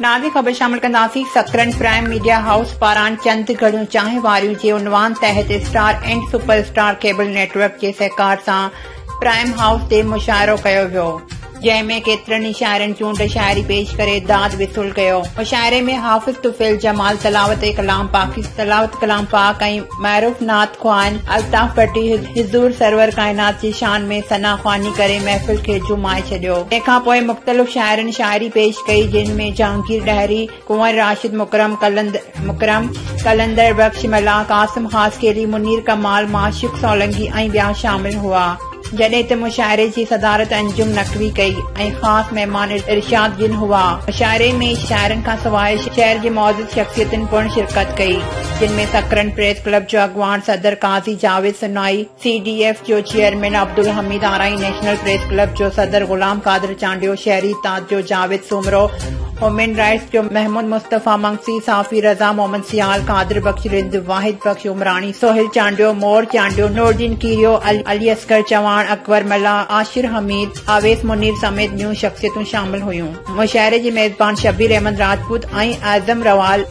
Nazi ख़बर शामिल कंदासीं। सकरन प्राइम मीडिया हाउस पारां चंद घड़ियों चाहे वारियों जे उनवान तहत star and super star cable network जे सहकार सां प्राइम हाउस ते मुशाइरो कयो वियो, जंहिंमें केतिरनि शाइरनि चूंड शाइरी पेश करे दाद वसूल कयो। मुशाइरे में हाफ़िज़ तुफ़ैल जमाल तलावत कलाम पाक ऐं महरूफ नात ख़्वान अल्ताफ़ भट्टी हिज़ूर सरवर कायनात जी शान में सना ख़्वानी करे महफ़िल खे जुमाए छॾियो। तंहिंखां पोइ मुख़्तलिफ़ शाइरनि शाइरी पेश कई, जिन में जहांगीर डहरी, कुंवर राशिद मुकरम, कलंदर बख्श मला, कासिम ख़ासकेली, मुनीर कमाल, माशिक सोलंकी ऐं ॿिया शामिल हुआ। जॾहिं त मुशाइरे जी सदारत अंजुम नकवी कई ऐं ख़ासि महिमान इरशाद जिन हुआ। मुशाइरे में शाइरनि खां सवाइ शहर जी मौजूद शख़्सियतुनि पिणु शिरकत कई, जिन में सकरन प्रेस क्लब जो अॻवान सदर काज़ी जावेद सुनाई, CDF जो chairman Abdul Hamid Arain, national press club जो सदर गुलाम कादिर चांडियो, शहरी ताज जो जावेद सुमरो, ह्यूमन राइट्स जो महमूद मुस्तफ़ा मंगसी, साफ़ी रज़ा मोहम्मद सियाल, कादिर बख्श रिंद, वाहिद बख्श उमरानी, सोहेल चांडियो, मोर चांडियो, नूरदीन कीरियो, अली असगर चवाण, अकबर मल्ला, आशिर हमीद, आवेस मुनीर समेत ॿियूं शख़्सियतूं शामिल हुयूं। मुशाइरे जी मेज़बान शबीर अहमद राजपूत ऐं आज़म रवाल